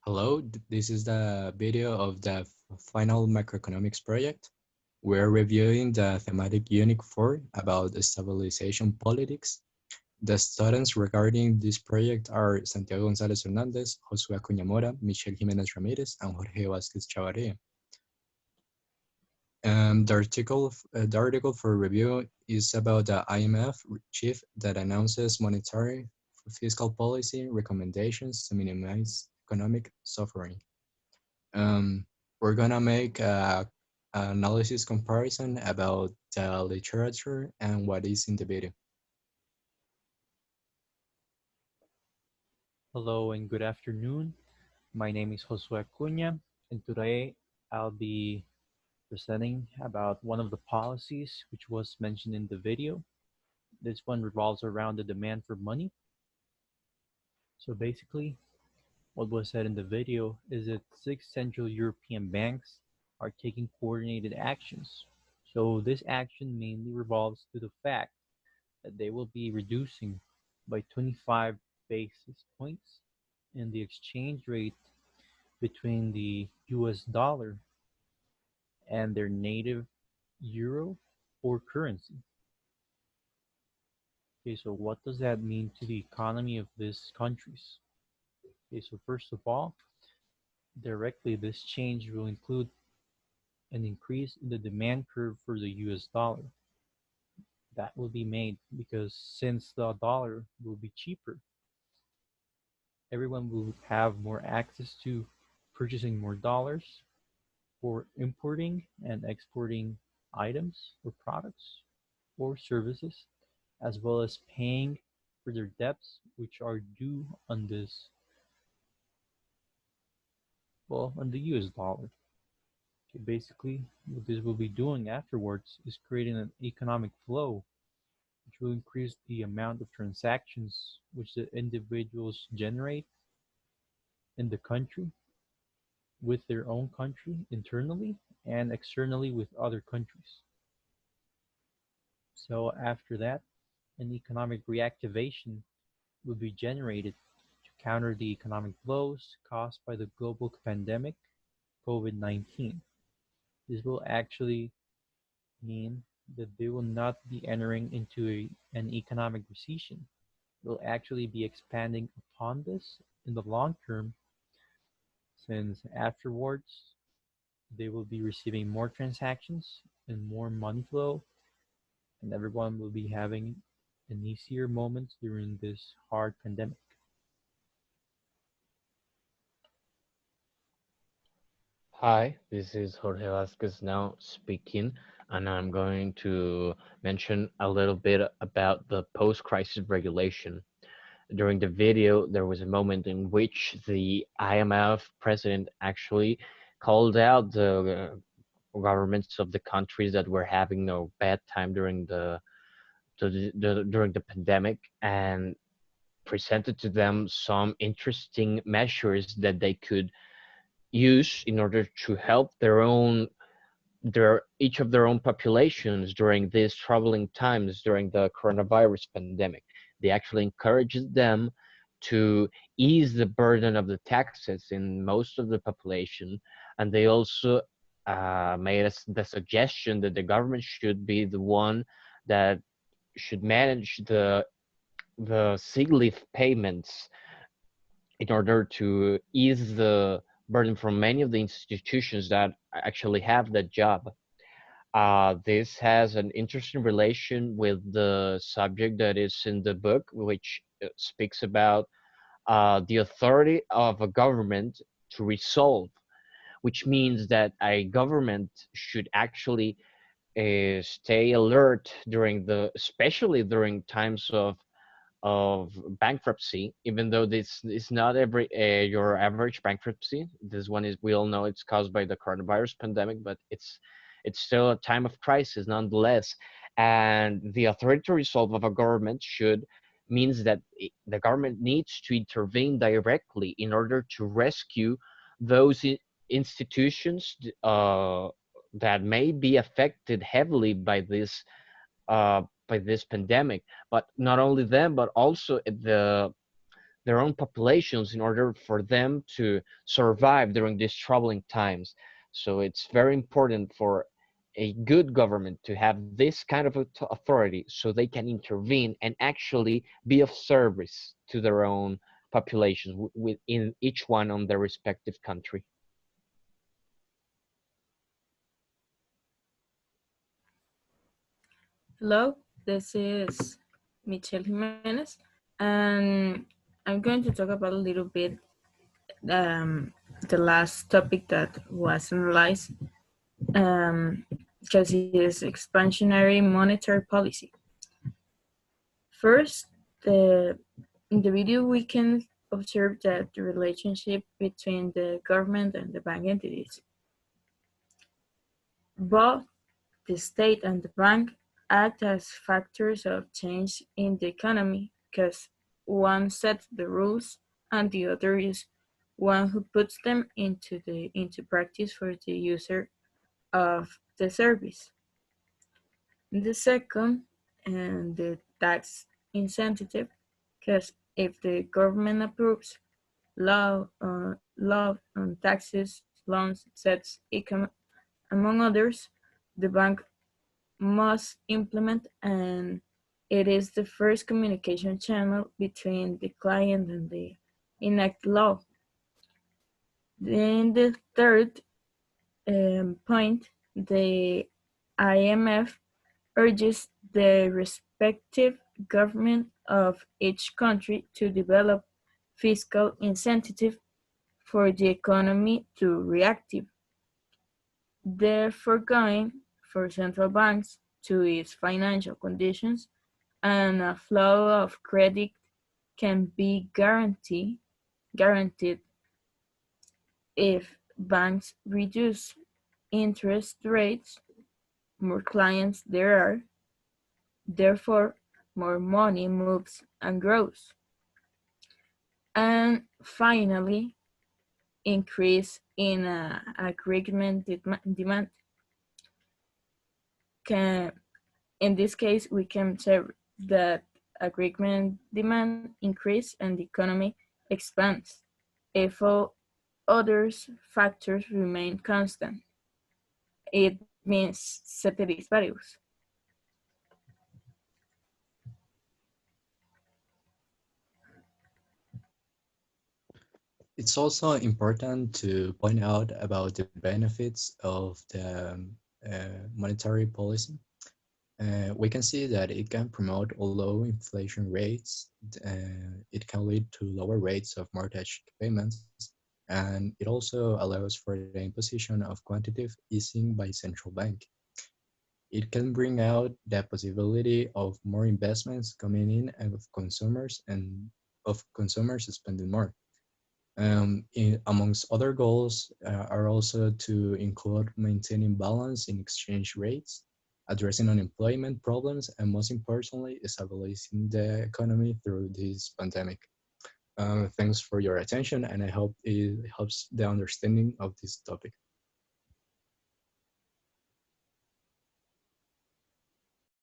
Hello, this is the video of the final macroeconomics project. We're reviewing the thematic Unit 4 about stabilization politics. The students regarding this project are Santiago Gonzalez Hernandez, Josué Acuña Mora, Michelle Jiménez Ramirez, and Jorge Vázquez Chavarria. The article for review is about the IMF chief that announces monetary fiscal policy recommendations to minimize economic suffering. We're gonna make a analysis comparison about the literature and what is in the video. Hello and good afternoon. My name is Josué Acuña, and today I'll be presenting about one of the policies which was mentioned in the video. This one revolves around the demand for money. So basically, what was said in the video is that 6 Central European banks are taking coordinated actions. So this action mainly revolves to the fact that they will be reducing by 25 basis points in the exchange rate between the US dollar and their native euro or currency. Okay, so what does that mean to the economy of these countries? Okay, so first of all, directly this change will include an increase in the demand curve for the US dollar. That will be made because since the dollar will be cheaper, everyone will have more access to purchasing more dollars for importing and exporting items or products or services, as well as paying for their debts which are due on on the US dollar. Okay, basically, what this will be doing afterwards is creating an economic flow which will increase the amount of transactions which the individuals generate in the country with their own country internally and externally with other countries. So after that, an economic reactivation will be generated to counter the economic blows caused by the global pandemic, COVID-19. This will actually mean that they will not be entering into an economic recession. They'll actually be expanding upon this in the long term, since afterwards they will be receiving more transactions and more money flow, and everyone will be having an easier moment during this hard pandemic. Hi, this is Jorge Vázquez now speaking, and I'm going to mention a little bit about the post-crisis regulation. During the video, there was a moment in which the IMF president actually called out the governments of the countries that were having a bad time during during the pandemic and presented to them some interesting measures that they could use in order to help their each of their own populations during these troubling times during the coronavirus pandemic. They actually encouraged them to ease the burden of the taxes in most of the population, and they also made us the suggestion that the government should be the one that should manage the sick leave payments in order to ease the burden from many of the institutions that actually have that job. This has an interesting relation with the subject that is in the book, which speaks about the authority of a government to resolve, which means that a government should actually stay alert during especially during times of bankruptcy, even though this is not every your average bankruptcy. This one is, we all know, it's caused by the coronavirus pandemic, but it's still a time of crisis nonetheless. And the authority to resolve of a government should means that the government needs to intervene directly in order to rescue those institutions that may be affected heavily by this pandemic. But not only them, but also their own populations in order for them to survive during these troubling times. So it's very important for a good government to have this kind of authority so they can intervene and actually be of service to their own populations within each one on their respective country. Hello, this is Michelle Jiménez, and I'm going to talk about a little bit the last topic that was analyzed, because it is expansionary monetary policy. First, in the video, we can observe that the relationship between the government and the bank entities. Both the state and the bank act as factors of change in the economy because one sets the rules and the other is one who puts them into practice for the user of the service. The second, and the tax incentive, because if the government approves law on taxes, loans, sets, among others, the bank must implement, and it is the first communication channel between the client and the enacted law. Then the third point, the IMF urges the respective government of each country to develop fiscal incentive for the economy to reactive, therefore going for central banks to its financial conditions, and a flow of credit can be guaranteed if banks reduce interest rates, more clients there are, therefore more money moves and grows. And finally, increase in agreement demand. In this case, we can say that agreement demand increase and the economy expands if all other factors remain constant. It means ceteris paribus. It's also important to point out about the benefits of the monetary policy. We can see that it can promote low inflation rates. It can lead to lower rates of mortgage payments, and it also allows for the imposition of quantitative easing by central bank. It can bring out the possibility of more investments coming in and of consumers spending more. Amongst other goals are also to include maintaining balance in exchange rates, addressing unemployment problems, and most importantly, stabilizing the economy through this pandemic. Thanks for your attention, and I hope it helps the understanding of this topic.